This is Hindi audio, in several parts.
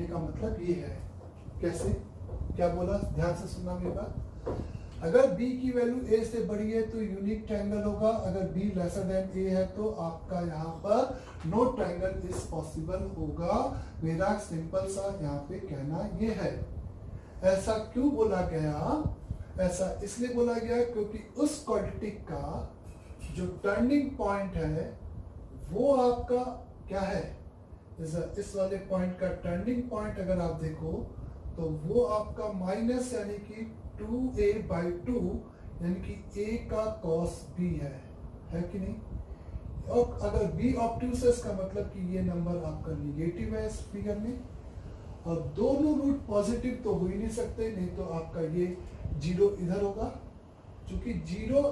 का मतलब ये है। कैसे, क्या बोला, ध्यान से सुनना मेरी बात। अगर b की वैल्यू a से बड़ी है तो यूनिक ट्रायंगल होगा, अगर b लेसर देन a है तो आपका यहाँ पर नो ट्रायंगल इज पॉसिबल होगा। मेरा सिंपल सा यहाँ पे कहना ये है। ऐसा क्यों बोला गया? ऐसा इसलिए बोला गया क्योंकि उस क्वाड्रेटिक का जो टर्निंग पॉइंट है वो आपका क्या है, इस वाले पॉइंट का टर्निंग पॉइंट अगर आप देखो तो वो आपका माइनस यानी कि 2a/2 यानी कि a का cos b है कि नहीं। और अगर b ऑब्ट्यूस है इसका मतलब कि ये नंबर आपका निगेटिव है इस फिगर में, और दोनों रूट पॉजिटिव तो हो ही नहीं सकते, नहीं तो आपका ये 0 इधर होगा। क्योंकि 0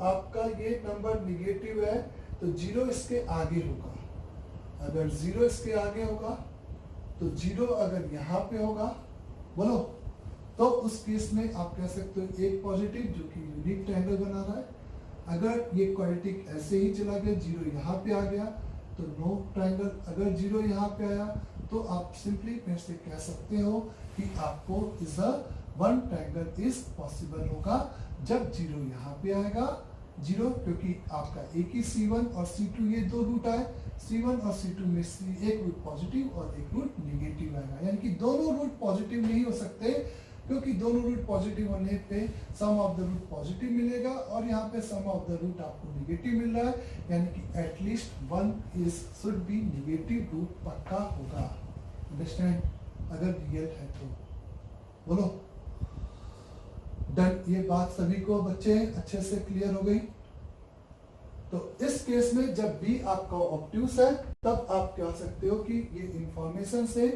आपका ये नंबर निगेटिव है तो 0 इसके आगे होगा। अगर 0 इसके आगे होगा तो 0 अगर यहाँ पे होगा, बोलो, तो उस केस में आप कह सकते हो एक पॉजिटिव जो कि यूनिक ट्रायंगल बना रहा है। अगर ये क्वाड्रेटिक ऐसे ही चला गया, 0 यहाँ पे आ गया तो नो ट्रायंगल। अगर 0 यहाँ पे आया तो आप सिंपली मेरे से कह सकते हो कि आपको is a one triangle is possible होगा जब 0 यहाँ पे आएगा। 0 क्योंकि आपका एक ही C1 और C2 ये दो रूट आए, C1 और C2 में एक रूट पॉजिटिव और एक रूट निगेटिव आएगा। यानी कि दोनों रूट पॉजिटिव नहीं हो सकते, क्योंकि दोनों रूट पॉजिटिव होने पे some of the root positive मिलेगा और यहाँ पे सम ऑफ द रूट आपको निगेटिव मिल रहा है, यानी कि at least one is should be negative root पक्का होगा। अंडरस्टैंड? अगर रियल है तो बोलो डन। ये बात सभी को बच्चे अच्छे से क्लियर हो गई। तो इस केस में जब b आपका ऑब्ट्यूस है तब आप कह सकते हो कि ये इंफॉर्मेशन से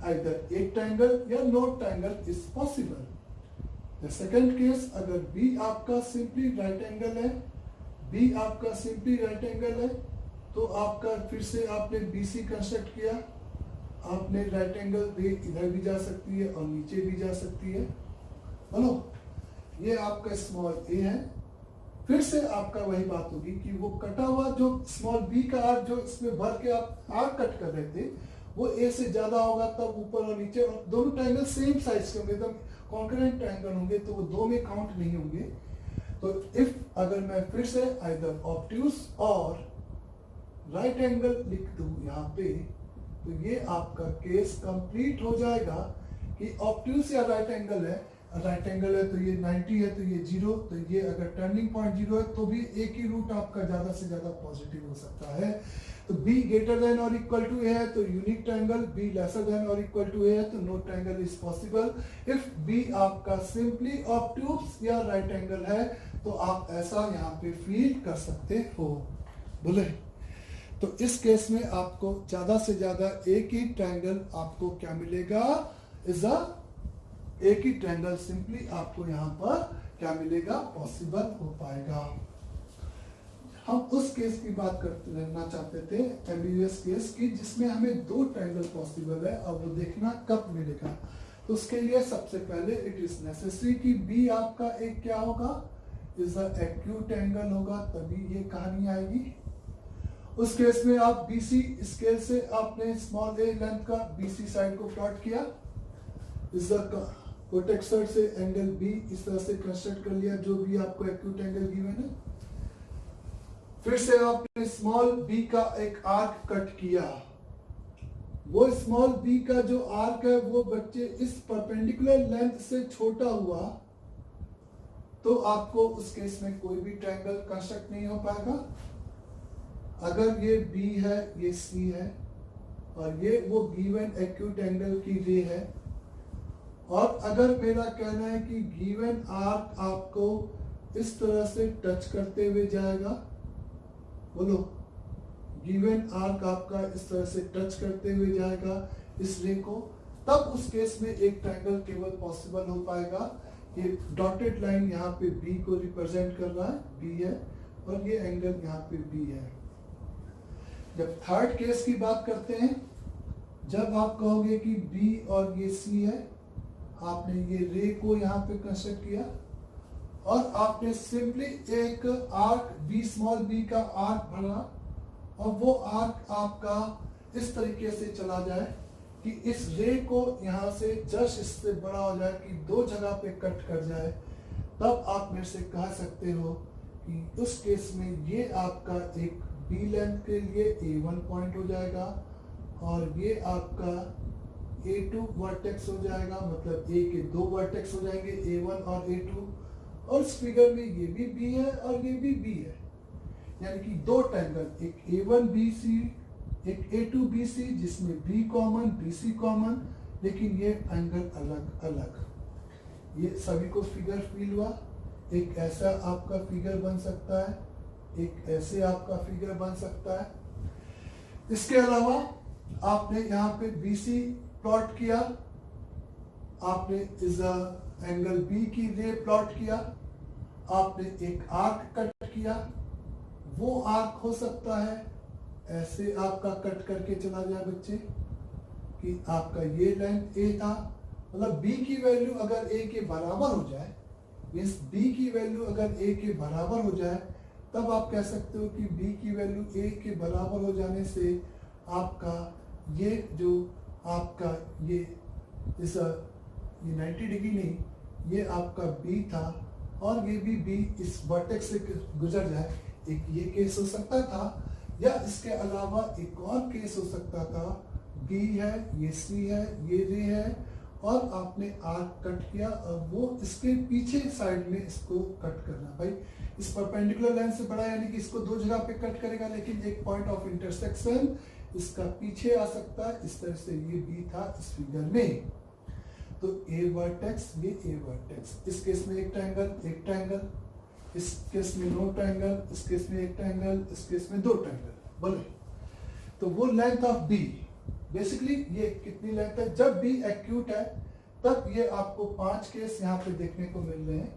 आइदर एक ट्रायंगल या no triangle is possible. The second case, अगर b आपका सिंपली राइट एंगल है, b आपका सिंपली राइट एंगल है तो आपका फिर से आपने BC कंस्ट्रक्ट किया, आपने राइट एंगल रे इधर भी जा सकती है और नीचे भी जा सकती है। बोलो, ये आपका स्मॉल a है, फिर से आपका वही बात होगी कि वो कटा हुआ जो स्मॉल b का आर्क जो इसमें भर के आप आर्क कट कर रहे थे वो a से ज्यादा होगा, तब ऊपर और नीचे और दोनों ट्रायंगल सेम साइज के होंगे, एकदम कॉन्करेंट ट्रायंगल होंगे, तो वो दो में काउंट नहीं होंगे। तो इफ अगर मैं फिर से आइदर ऑब्ट्यूस और राइट एंगल लिख दूं यहाँ पे, तो ये आपका केस कंप्लीट हो जाएगा कि ऑब्ट्यूस या राइट एंगल है, राइट एंगल है तो ये 90 है तो ये 0, तो ये अगर टर्निंग पॉइंट 0 है तो भी एक ही रूट आपका ज्यादा से ज्यादा पॉजिटिव हो सकता है। तो b ग्रेटर देन और इक्वल टू a है तो unique triangle, b lesser than और इक्वल टू a है तो no triangle is possible. If b आपका सिंपली ऑब्ट्यूस या राइट एंगल है तो आप ऐसा यहाँ पे फील कर सकते हो। बोले, तो इस केस में आपको ज्यादा से ज्यादा एक ही ट्रायंगल आपको क्या मिलेगा, इज अ एक ही ट्रायंगल सिंपली आपको यहाँ पर क्या मिलेगा, पॉसिबल हो पाएगा। हम उस केस की बात करते रहना चाहते थे, एम्बिगुअस केस की, जिसमें हमें दो ट्रायंगल पॉसिबल है और वो देखना कब मिलेगा। तो उसके लिए सबसे पहले इट इज नेसेसरी कि बी आपका एक क्या होगा, इज अ एक्यूट एंगल होगा, तभी ये कहानी आएगी। उस केस में आप BC स्केल से आपने स्मॉल a लेंथ का BC साइड को प्लॉट किया, इज कोटेक्स से एंगल B इस तरह से कंस्ट्रक्ट कर लिया जो भी आपको एक्यूट एंगल गिवन है। फिर से आपने स्मॉल b का एक आर्क कट किया, वो स्मॉल b का जो आर्क है वो बच्चे इस परपेंडिकुलर लेंथ से छोटा हुआ तो आपको उस केस में कोई भी ट्रायंगल कंस्ट्रक्ट नहीं हो पाएगा। अगर ये b है, ये c है और ये वो गिवन एक्यूट एंगल की रे है, और अगर मेरा कहना है कि गिवन आर्क आपको इस तरह से टच करते हुए जाएगा, बोलो, गिवन आर्क आपका इस तरह से टच करते हुए जाएगा इस रे को, तब उस केस में एक ट्रायंगल केवल पॉसिबल हो पाएगा। ये डॉटेड लाइन यहाँ पे B को रिप्रेजेंट कर रहा है, B है, और ये एंगल यहाँ पे B है। जब थर्ड केस की बात करते हैं, जब आप कहोगे कि B और ये C है, आपने ये रे को यहाँ पे कंस्ट्रक्ट किया और आपने सिंपली एक आर्क b स्मॉल b का आर्क भरा और वो आर्क आपका इस तरीके से चला जाए कि इस रे को यहाँ से जस्ट इससे बड़ा हो जाए कि दो जगह पे कट कर जाए, तब आप मेरे से कह सकते हो कि उस केस में ये आपका एक बी लेंथ के लिए A1 पॉइंट हो जाएगा और ये आपका A2 वर्टेक्स हो जाएगा, मतलब A के दो वर्टेक्स हो जाएंगे A1 और A2, और इस फिगर में ये भी B है और ये भी B है, यानी कि दो ट्रायंगल, एक A1BC एक A2BC जिसमें B कॉमन BC कॉमन, लेकिन ये एंगल अलग अलग। ये सभी को फिगर फील हुआ। एक ऐसा आपका फिगर बन सकता है, एक ऐसे आपका फिगर बन सकता है। इसके अलावा आपने यहाँ पे BC प्लॉट किया, आपने इस एंगल B की रे प्लॉट किया, आपने एक आर्क कट किया, वो आर्क हो सकता है ऐसे आपका कट करके चला जाए बच्चे कि आपका ये लेंथ A था, मतलब B की वैल्यू अगर A के बराबर हो जाए, मीन्स B की वैल्यू अगर A के बराबर हो जाए, तब आप कह सकते हो कि B की वैल्यू A के बराबर हो जाने से आपका ये जो आपका ये 90 डिग्री नहीं, ये आपका B था और ये भी B इस वर्टेक्स से गुजर जाए, एक ये केस हो सकता था। या इसके अलावा एक और केस हो सकता था, B है, ये C है, ये रे है और आपने आर्क कट किया और वो इसके पीछे साइड में इसको कट करना। भाई इस परपेंडिकुलर लाइन से बड़ा, यानी कि इसको दो जगह पे कट करेगा, लेकिन एक पॉइंट ऑफ इंटरसेक्शन इसका पीछे आ सकता है। इस तरह से ये B था इस फिगर में, तो A वर्टेक्स, ये A वर्टेक्स, इस केस में एक ट्रायंगल, इस केस में नो ट्रायंगल, इस केस में एक ट्रायंगल, इस केस में दो ट्रायंगल, बोले तो वो लेंथ ऑफ B। बेसिकली ये कितनी लेंथ है, जब B एक्यूट है तब ये आपको 5 केस यहाँ पे देखने को मिल रहे हैं,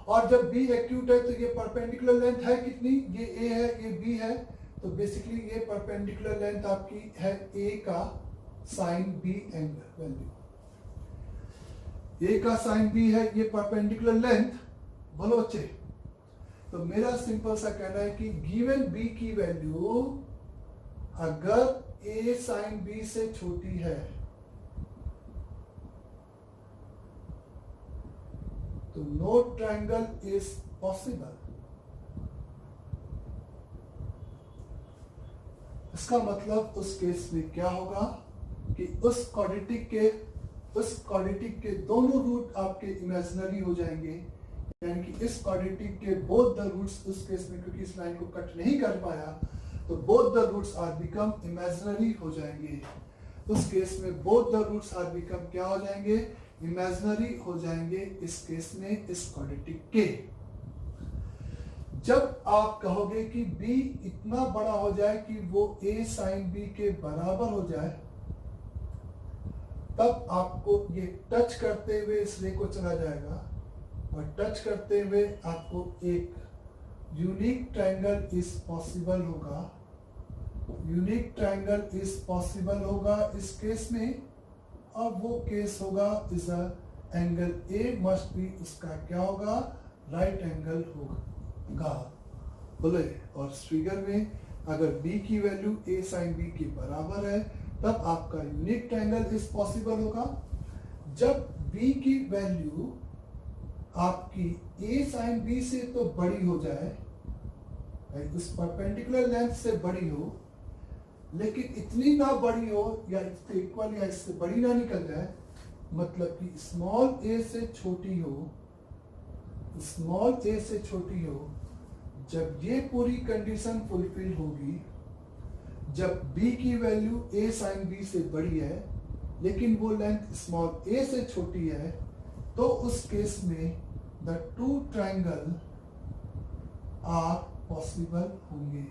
और जब B एक्यूट है तो ये परपेंडिकुलर लेंथ है कितनी, ये A है, ये B है, तो बेसिकली ये परपेंडिकुलर लेंथ आपकी है A का sine B angle value, A का साइन B है ये परपेंडिकुलर लेंथ। बोलो बच्चे, तो मेरा सिंपल सा कहना है कि गिवन B की वैल्यू अगर A साइन B से छोटी है तो नो ट्रायंगल इज पॉसिबल। इसका मतलब उस केस में क्या होगा कि उस क्वाड्रेटिक के दोनों रूट आपके इमेजिनरी हो जाएंगे, यानी कि इस क्वाड्रेटिक के बोथ द रूट्स उस केस में, क्योंकि इस लाइन को कट नहीं कर पाया, तो both the roots are become imaginary हो जाएंगे। उस केस में both the roots are become क्या हो जाएंगे, इमेजिनरी हो जाएंगे इस केस में, इस क्वाड्रेटिक के। जब आप कहोगे कि B इतना बड़ा हो जाए कि वो A साइन B के बराबर हो जाए, तब आपको ये टच करते हुए इस रे को चला जाएगा और टच करते हुए आपको एक यूनिक ट्रायंगल इज पॉसिबल होगा, यूनिक ट्रायंगल इज पॉसिबल होगा इस केस में, और वो केस होगा इस एंगल A मस्ट बी, उसका क्या होगा, राइट एंगल होगा। बोले, और इस फिगर में अगर B की वैल्यू A साइन B के बराबर है तब आपका यूनिक ट्रायंगल इज पॉसिबल होगा। जब B की वैल्यू आपकी A साइन B से तो बड़ी हो जाए, उस परपेंडिकुलर लेंथ से बड़ी हो, लेकिन इतनी ना बड़ी हो या इससे इक्वल या इससे बड़ी ना निकल जाए, मतलब कि स्मॉल a से छोटी हो, स्मॉल a से छोटी हो, जब ये पूरी कंडीशन फुलफिल होगी, जब b की वैल्यू a साइन b से बड़ी है लेकिन वो लेंथ स्मॉल a से छोटी है, तो उस केस में the two triangle are possible होंगे।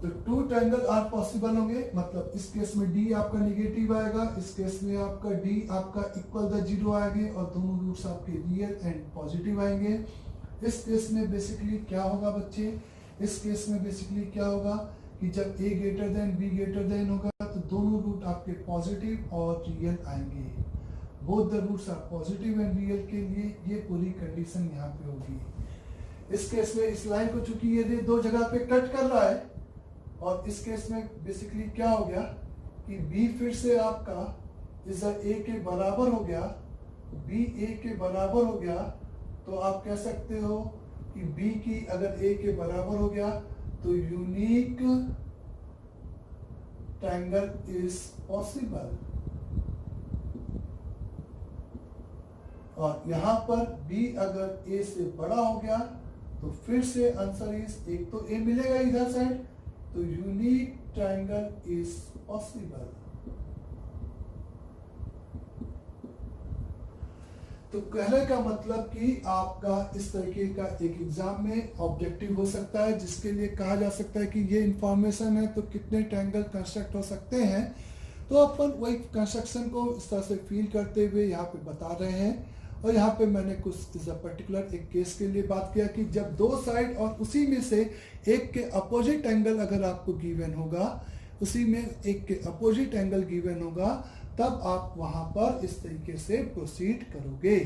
तो टू ट्रायंगल आर पॉसिबल होंगे, मतलब इस केस में d आपका निगेटिव आएगा, इस केस में आपका d आपका इक्वल द जीरो आएंगे और दोनों रूट्स आपके रियल एंड पॉजिटिव आएंगे। इस केस में बेसिकली क्या होगा बच्चे, इस केस में बेसिकली क्या होगा कि जब a greater than b greater than होगा तो दोनों रूट आपके पॉजिटिव और रियल आएंगे। Both the roots are positive and real के लिए ये पूरी कंडीशन यहाँ पे होगी। इस केस में इस लाइन को चूंकि ये दो जगह पे कट कर रहा है, और इस केस में बेसिकली क्या हो गया कि बी फिर से आपका इस ए के बराबर हो गया, बी ए के बराबर हो गया, तो आप कह सकते हो कि बी की अगर ए के बराबर हो गया तो यूनिक ट्रायंगल इज पॉसिबल। और यहां पर बी अगर ए से बड़ा हो गया तो फिर से आंसर इज, एक तो ए मिलेगा इधर साइड, तो यूनिक ट्रायंगल इज पॉसिबल। तो कहने का मतलब कि आपका इस तरीके का एक एग्जाम में ऑब्जेक्टिव हो सकता है, जिसके लिए कहा जा सकता है कि ये इंफॉर्मेशन है तो कितने ट्रायंगल कंस्ट्रक्ट हो सकते हैं। तो अपन वही कंस्ट्रक्शन को इस तरह से फील करते हुए यहाँ पे बता रहे हैं। और यहाँ पे मैंने कुछ इस पर्टिकुलर एक केस के लिए बात किया कि जब दो साइड और उसी में से एक के अपोजिट एंगल अगर आपको गिवन होगा, उसी में एक के अपोजिट एंगल गिवन होगा, तब आप वहां पर इस तरीके से प्रोसीड करोगे।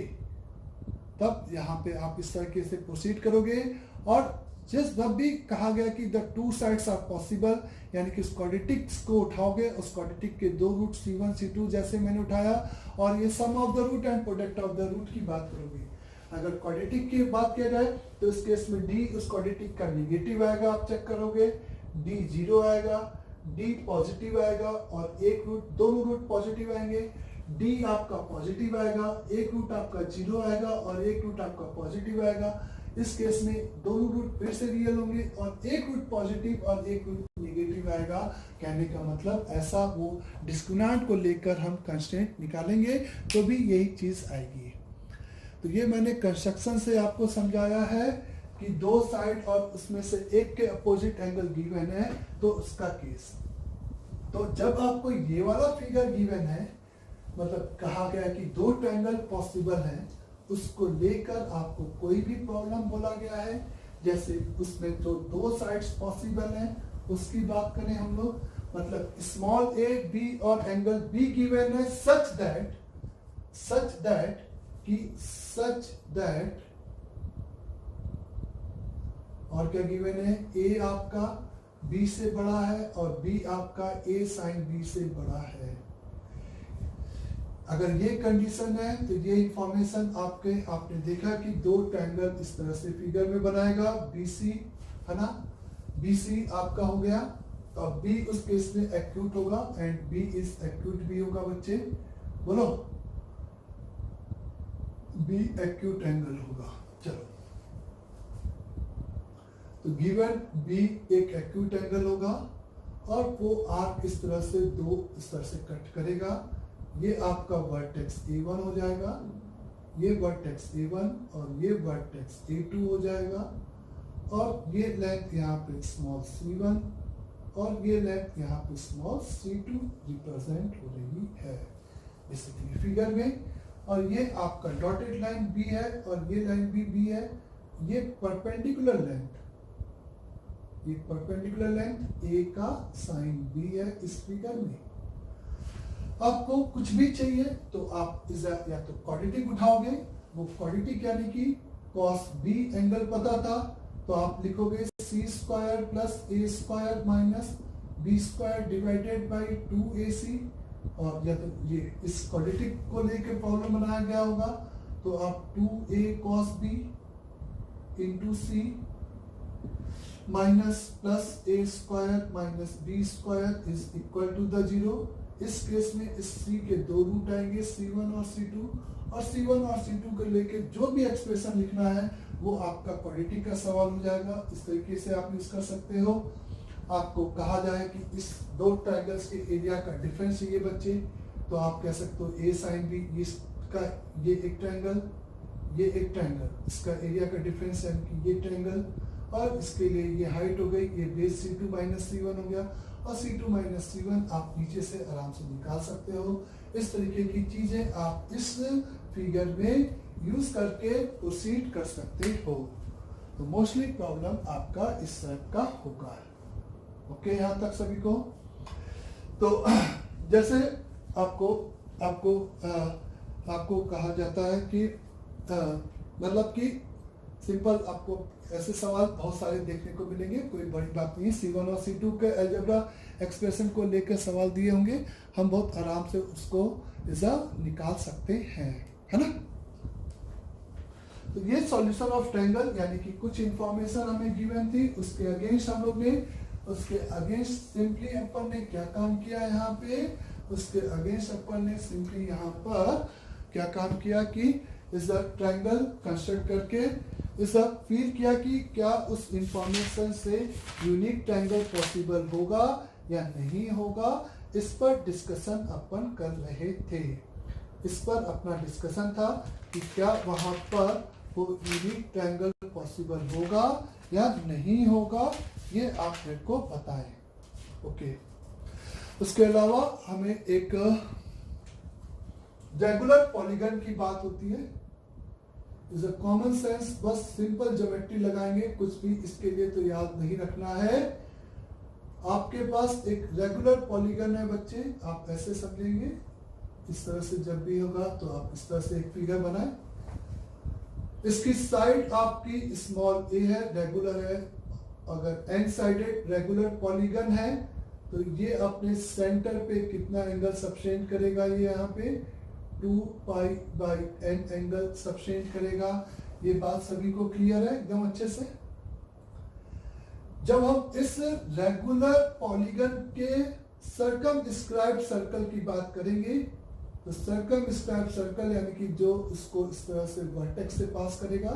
तब यहाँ पे आप इस तरीके से प्रोसीड करोगे। और जब भी कहा गया कि the two sides are possible, यानी कि क्वाड्रेटिक्स को उठाओगे, उस क्वाड्रेटिक के दो रूट C1 C2 जैसे मैंने उठाया, और ये sum of the root and product of the root की बात करोगे। अगर क्वाड्रेटिक की बात किया जाए तो इस केस में डी उस क्वाड्रेटिक का निगेटिव आएगा, आप चेक करोगे, डी 0 आएगा, डी पॉजिटिव आएगा, और एक रूट, दोनों रूट पॉजिटिव आएंगे। डी आपका पॉजिटिव आएगा, एक रूट आपका 0 आएगा और एक रूट आपका पॉजिटिव आएगा। इस केस में दोनों रूट फिर से रियल होंगे और एक रूट पॉजिटिव और एक रूट नेगेटिव आएगा। कहने का मतलब ऐसा वो डिस्क्रिमिनेंट को लेकर हम कंस्ट्रेंट निकालेंगे तो भी यही चीज आएगी। तो ये मैंने कंस्ट्रक्शन से आपको समझाया है कि दो साइड और उसमें से एक के अपोजिट एंगल गिवन है तो उसका केस। तो जब आपको ये वाला फिगर गिवन है, मतलब कहा गया कि दो ट्रायंगल पॉसिबल है, उसको लेकर आपको कोई भी प्रॉब्लम बोला गया है, जैसे उसमें जो दो साइड्स पॉसिबल हैं उसकी बात करें हम लोग, मतलब स्मॉल ए बी और एंगल बी गिवन है सच दैट और क्या गिवन है, ए आपका बी से बड़ा है और बी आपका ए साइन बी से बड़ा है। अगर ये कंडीशन है तो ये इंफॉर्मेशन आपने देखा कि दो ट्रायंगल इस तरह से फिगर में बनाएगा, BC है ना, BC आपका हो गया, तो अब B उस केस में एक्यूट होगा एंड B इज एक्यूट भी होगा। बच्चे बोलो, B एक्यूट एंगल होगा। चलो, तो गिवन B एक एक्यूट एंगल होगा और वो आर्क इस तरह से दो इस तरह से कट करेगा। ये आपका वर्टेक्स A1 हो जाएगा, ये वर्टेक्स A1 और ये वर्टेक्स A2 हो जाएगा, और ये लेंथ यहाँ पे स्मॉल C1 और ये लेंथ यहाँ पे स्मॉल C2 रिप्रेजेंट हो रही है बेसिकली फिगर में। और ये आपका डॉटेड लाइन B है और ये लाइन भी B है। ये परपेंडिकुलर लेंथ A का साइन B है इस फिगर में। आपको कुछ भी चाहिए तो आप या तो क्वाड्रेटिक उठाओगे, वो क्वाड्रेटिक यानी कि cos B एंगल पता था तो आप लिखोगे C² plus A² minus B² divided by 2AC, और या तो ये इस क्वाड्रेटिक को लेकर प्रॉब्लम बनाया गया होगा तो आप 2A cos B into C minus plus A² minus B² is equal to the 0। इस केस में इस C के दो रूट आएंगे, C1 और C2, और C1 और C2 को लेके जो भी एक्सप्रेशन लिखना है वो आपका क्वाड्रेटिक का सवाल हो जाएगा। इस तरीके से आप यूज कर सकते हो। आपको कहा जाए कि इस दो ट्रायंगल्स के एरिया का डिफरेंस चाहिए बच्चे, तो आप कह सकते हो A साइन B, इसका ये एक ट्रायंगल, ये एक ट्रायंगल, इसका एरिया का डिफरेंस है कि ये ट्रायंगल, और इसके लिए ये हाइट हो गई, ये बेस C2 माइनस C1 हो गया, और C2 माइनस C1 आप नीचे से आराम से निकाल सकते हो। इस तरीके की चीजें आप इस फिगर में यूज करके प्रोसीड कर सकते हो। तो मोस्टली प्रॉब्लम आपका इस टाइप का होगा। ओके, यहाँ तक सभी को। तो जैसे आपको कहा जाता है कि मतलब कि सिंपल आपको ऐसे सवाल बहुत सारे देखने को मिलेंगे, कोई बड़ी बात नहीं। C1 और C2 के अलजेब्रा एक्सप्रेशन को लेकर सवाल दिए होंगे, हम बहुत आराम से उसको निकाल सकते हैं, है ना। तो ये सॉल्यूशन ऑफ ट्रायंगल यानी कि कुछ इंफॉर्मेशन हमें गिवन थी, उसके अगेंस्ट हम लोग ने उसके अगेंस्ट सिंपली अपन ने क्या काम किया यहाँ पे, उसके अगेंस्ट अपन ने सिंपली यहाँ पर क्या काम किया कि इस ट्रायंगल कंस्ट्रक्ट करके इस फील किया कि क्या उस इंफॉर्मेशन से यूनिक ट्रायंगल पॉसिबल होगा या नहीं होगा, इस पर डिस्कशन अपन कर रहे थे। इस पर अपना डिस्कशन था कि क्या वहां पर वो यूनिक ट्रायंगल पॉसिबल होगा या नहीं होगा, ये आप मेरे को बताएं। ओके, उसके अलावा हमें एक रेगुलर पॉलीगन की बात होती है। इज अ कॉमन सेंस, बस सिंपल ज्योमेट्री लगाएंगे, कुछ भी इसके लिए तो याद नहीं रखना है। आपके पास एक रेगुलर पॉलीगन है बच्चे, आप ऐसे समझेंगे, इस तरह से जब भी होगा तो आप इस तरह से एक फिगर बनाएं। इसकी साइड आपकी स्मॉल ए है, रेगुलर है। अगर एन साइडेड रेगुलर पॉलीगन है तो ये अपने सेंटर पे कितना एंगल सबटेंड करेगा, ये यहाँ पे 2 pi by an angle subtend करेगा। ये बात सभी को क्लियर है एकदम अच्छे से। जब हम इस रेगुलर पॉलीगन के सर्कमस्क्राइब्ड सर्कल की बात करेंगे तो सर्कमस्क्राइब्ड सर्कल यानी कि जो इसको इस तरह से वर्टेक्स से पास करेगा,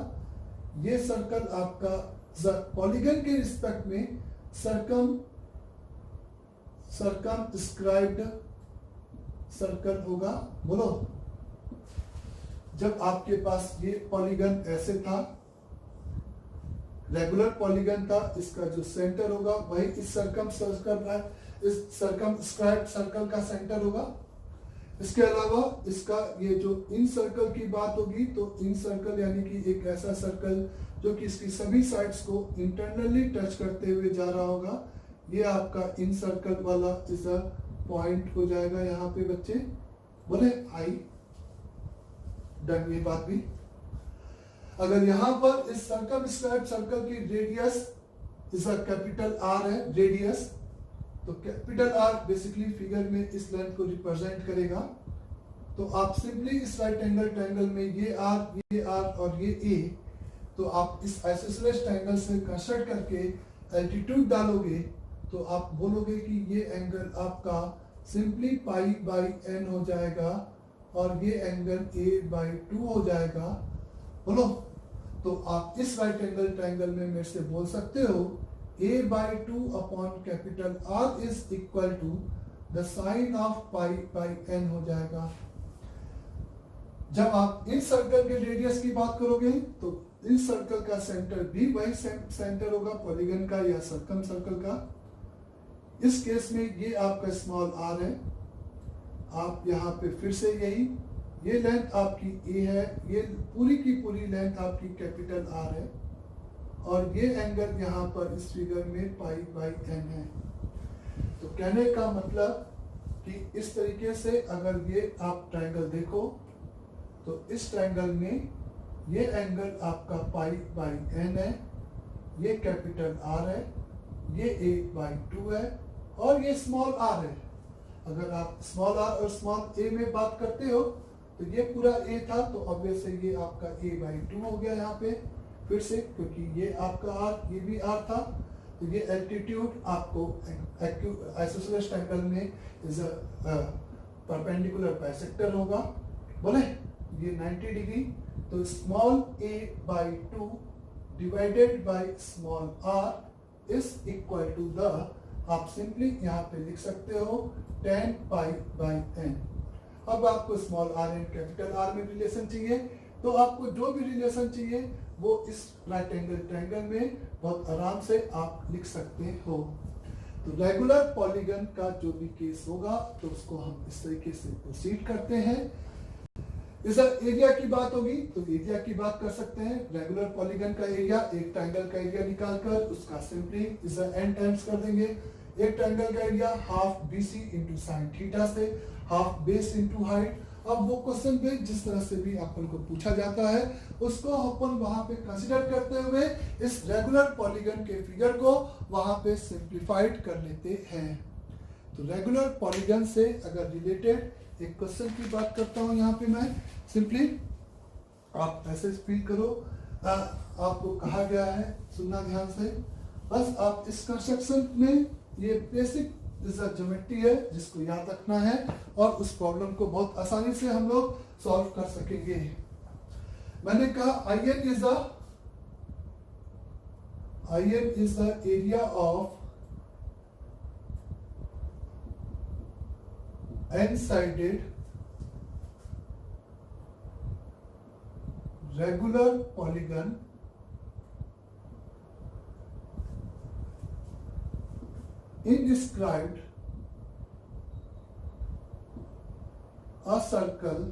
ये सर्कल आपका पॉलीगन के रिस्पेक्ट में सर्कमस्क्राइब्ड सर्कल होगा। बोलो, जब आपके पास ये पॉलीगन ऐसे था, रेगुलर पॉलीगन था, इसका जो सेंटर होगा वही इस सर्कमस्क्राइब्ड सर्कल का सेंटर होगा। इसके अलावा इसका ये जो इन सर्कल की बात होगी तो इन सर्कल यानी कि एक ऐसा सर्कल जो कि इसकी सभी साइड्स को इंटरनली टच करते हुए जा रहा होगा, ये आपका इन सर्कल वाला इस पॉइंट हो जाएगा यहाँ पे बच्चे। बोले आई डन ये बात भी। अगर यहाँ पर इस सर्कमस्क्राइब्ड सर्कल की रेडियस इस कैपिटल आर है, रेडियस, तो कैपिटल आर बेसिकली फिगर में इस लेंथ को रिप्रेजेंट करेगा। तो आप सिंपली इस राइट एंगल ट्रायंगल में ये आर और ये ए, तो आप इस आइसोसेलेस ट्रायंगल से कंस्ट्रक्ट करके एल्टीट्यूड डालोगे तो आप बोलोगे कि ये एंगल आपका सिंपली पाई बाई एन हो जाएगा और ये एंगल ए बाई 2 हो जाएगा। बोलो, तो आप इस राइट एंगल ट्रायंगल में मेरे से बोल सकते हो a by 2 upon capital R is equal to the sine of pi by n हो जाएगा। जब आप इन सर्कल के रेडियस की बात करोगे तो इन सर्कल का सेंटर भी वही सेंटर होगा पॉलीगन का या सर्कम सर्कल का। इस केस में ये आपका स्मॉल r है, आप यहाँ पे फिर से यही, ये लेंथ आपकी a है, ये पूरी की पूरी लेंथ आपकी कैपिटल R है और ये एंगल यहाँ पर इस फिगर में पाई बाई एन है। तो कहने का मतलब कि इस तरीके से अगर ये आप ट्रायंगल देखो तो इस ट्रायंगल में ये एंगल आपका पाई बाई एन है, ये कैपिटल आर है, ये ए बाई 2 है और ये स्मॉल आर है। अगर आप स्मॉल आर और स्मॉल ए में बात करते हो तो ये पूरा ए था तो ऑब्वियसली ये आपका ए बाई 2 हो गया यहाँ पे फिर से, क्योंकि ये आपका आर, ये भी आर था, तो ये एल्टीट्यूड आपको आइसोसेलेस ट्रायंगल में इज परपेंडिकुलर बाइसेक्टर होगा। बोले ये 90 डिग्री, तो small a by 2 divided by small r is equal to the, आप सिंपली यहाँ पे लिख सकते हो tan पाई बाई n। अब आपको small r and capital R में रिलेशन चाहिए, तो आपको जो भी रिलेशन चाहिए वो इस राइट एंगल ट्रायंगल में बहुत आराम से आप लिख सकते हो। तो रेगुलर पॉलीगन का जो भी केस होगा तो उसको हम इस तरीके से प्रोसीड करते हैं। इस एरिया की बात होगी तो एरिया की बात कर सकते हैं। रेगुलर पॉलीगन का एरिया, एक ट्रायंगल का एरिया निकालकर उसका सिंपली इस n टाइम्स कर देंगे। एक ट्रायंगल का area half BC into sine theta से, हाफ बेस इंटू हाइट, अब वो क्वेश्चन पे जिस तरह से भी अपन को पूछा जाता है उसको अपन वहां पे कंसिडर करते हुए इस रेगुलर पॉलीगन के फिगर को वहां पे सिंप्लीफाइड कर लेते हैं। तो रेगुलर पॉलीगन से अगर रिलेटेड एक क्वेश्चन की बात करता हूं यहाँ पे मैं सिंपली, आप ऐसे फील करो, आपको कहा गया है, सुनना ध्यान से, बस आप इस कंस्ट्रक्शन में ये बेसिक ज्योमेट्री है जिसको याद रखना है और उस प्रॉब्लम को बहुत आसानी से हम लोग सॉल्व कर सकेंगे। मैंने कहा IN is the area of n-sided regular polygon inscribed a circle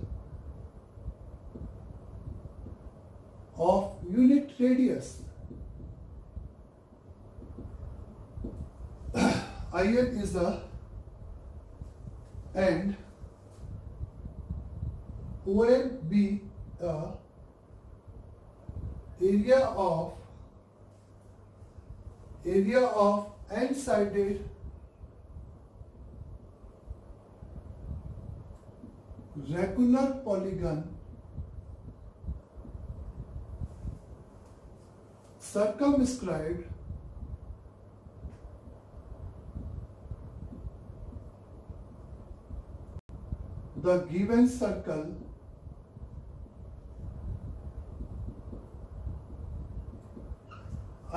of unit radius. IN is the and ON be area of n-sided regular polygon circumscribed the given circle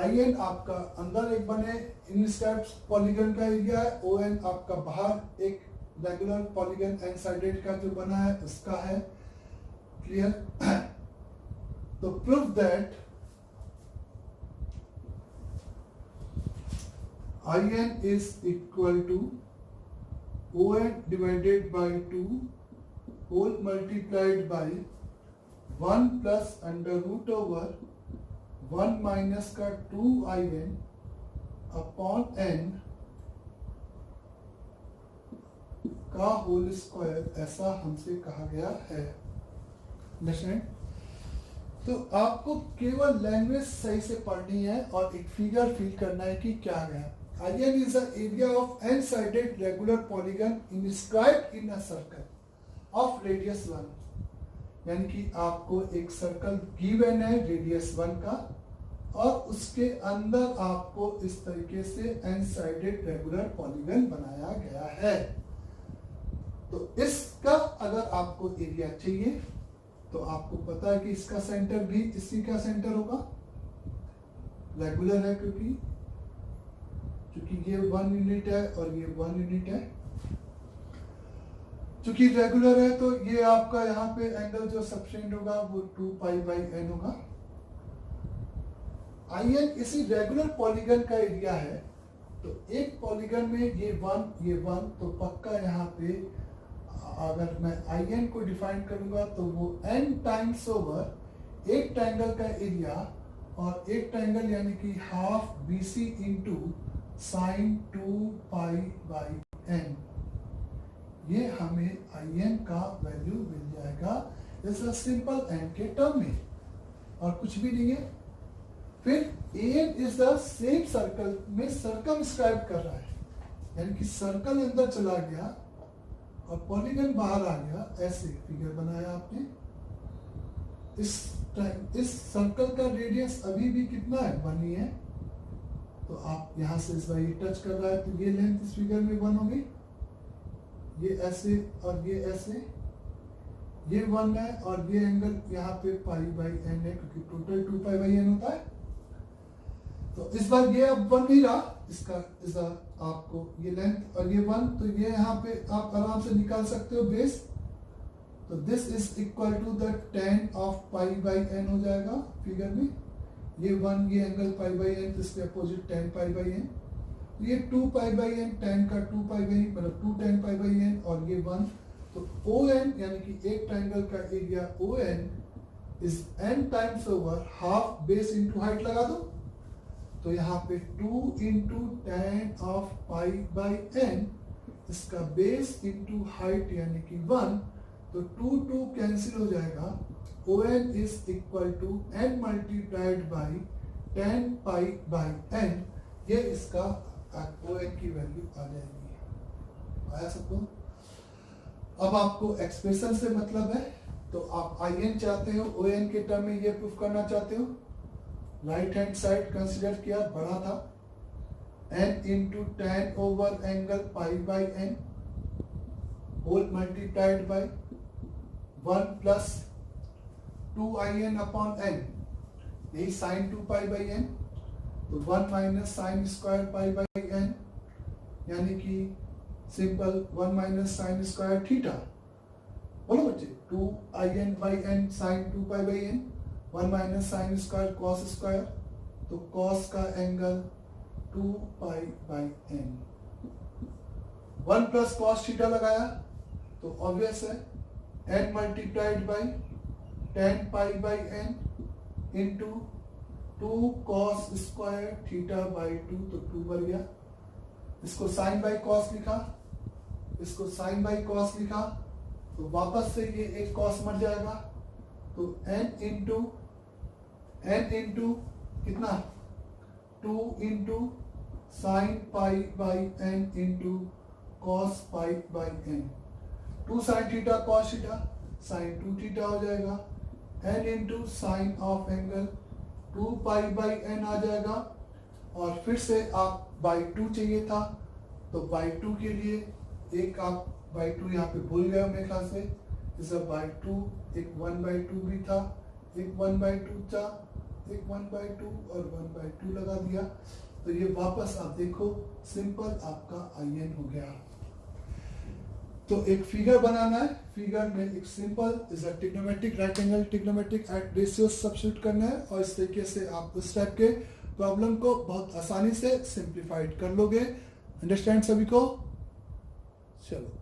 IN आपका अंदर एक बने इनस्क्राइब्ड पॉलीगन का एरिया है, ON आपका बाहर एक रेगुलर पॉलीगन एन साइडेड का जो बना है उसका है। क्लियर? तो prove that IN is equal to ON divided by 2 whole multiplied by 1 plus under root over 1 minus का 2IN अपॉन n का होल स्क्वायर, ऐसा हमसे कहा गया है। अंडरस्टैंड? तो आपको केवल लैंग्वेज सही से पढ़नी है और एक फिगर फील करना है कि क्या गया। IN is the area of n-sided regular polygon inscribed in a circle of radius 1, यानी कि आपको एक सर्कल गिवन है रेडियस 1 का और उसके अंदर आपको इस तरीके से n-sided regular polygon बनाया गया है। तो इसका अगर आपको एरिया चाहिए तो आपको पता है कि इसका सेंटर भी इसी का सेंटर होगा, रेगुलर है क्योंकि ये 1 यूनिट है और ये 1 यूनिट है। चूंकि रेगुलर है तो ये आपका यहाँ पे एंगल जो सबटेंड होगा वो 2 पाई बाई n होगा। IN इसी रेगुलर पॉलीगन का एरिया है, तो एक पॉलीगन में ये 1 तो पक्का यहाँ पे अगर मैं IN को डिफाइन करूंगा तो वो n टाइम्स ओवर एक ट्रायंगल का एरिया और एक ट्रायंगल यानी कि half BC into sine 2 pi by n, ये हमें IN का वैल्यू मिल जाएगा इस सिंपल n के टर्म में और कुछ भी नहीं है। फिर AN is the same circle में सर्कमस्क्राइब कर रहा है, यानी कि सर्कल अंदर चला गया और पॉलीगन बाहर आ गया, ऐसे फिगर बनाया आपने। इस सर्कल का रेडियस अभी भी कितना है, 1 ही है। तो आप यहां से इस बार ये टच कर रहा है तो ये लेंथ इस फिगर में 1 होगी, ये ऐसे और ये ऐसे, ये 1 है और ये एंगल यहाँ पे पाई बाई n है क्योंकि टोटल 2 पाई बाई n होता है। तो इस बार ये अब 1 नहीं रहा, इसका आपको ये लेंथ और ये 1, तो ये यहाँ पे आप आराम से निकाल सकते हो बेस। तो this is equal to the tan of pi by n हो जाएगा फिगर में। ये 1, ये एंगल पाई बाई n, तो इसके opposite tan pi by n, ये 2 पाई बाई n, tan का 2 पाई बाई मतलब 2 tan पाई बाई n और ये 1। तो ON यानी कि एक ट्रायंगल का area ON is n times over half base into height लगा दो, तो यहाँ पे 2 into tan of pi by n, इसका बेस इंटू हाइट यानी कि 1, तो 2 कैंसिल हो जाएगा, ON is equal to n multiplied by 10 pi by n, ये इसका ON की वैल्यू आ जाएगी। आया सबको? अब आपको एक्सप्रेशन से मतलब है, तो आप IN चाहते हो, ON के टर्म में ये प्रूफ करना चाहते हो, राइट हैंड साइड कंसीडर किया, बड़ा था n into ten over angle pi by n whole multiplied by 1 plus 2IN upon n, यही साइन 2 पाई बाई n, तो 1 minus sine square pi by n, यानी कि simple 1 minus sine square theta. बोलो बच्चे, 2IN by n sine 2 pi by n, 1 minus sine square cos square, तो कॉस का angle 2 pi by n, 1 plus cos theta लगाया तो ऑब्वियस है n multiplied by 10 pi by n into 2 cos square theta by 2, तो 2 बढ़ गया। इसको साइन बाई कॉस लिखा, इसको साइन बाई कॉस लिखा, तो वापस से ये एक कॉस मर जाएगा, तो n इंटू कितना 2 into sine pi by n into cos pi by n, 2 sine theta cos theta, sine 2 theta हो जाएगा, n into sine of angle 2 pi by n आ जाएगा। और फिर से आप बाई 2 चाहिए था, तो बाई 2 के लिए एक आप बाई 2 यहाँ पे भूल गए मेरे ख्याल से, इस बाई 2 एक 1 बाई 2 भी था, एक 1 बाई 2 था, एक 1 बाई 2 और 1 बाई 2 लगा दिया, तो ये वापस आप देखो सिंपल आपका IN हो गया। तो एक फिगर बनाना है, फिगर में एक simple is a trigonometric right angle trigonometric at ratio substitute करना है, और इस तरीके से आप उस टाइप के प्रॉब्लम को बहुत आसानी से सिंप्लीफाइड कर लोगे। अंडरस्टैंड सभी को? चलो।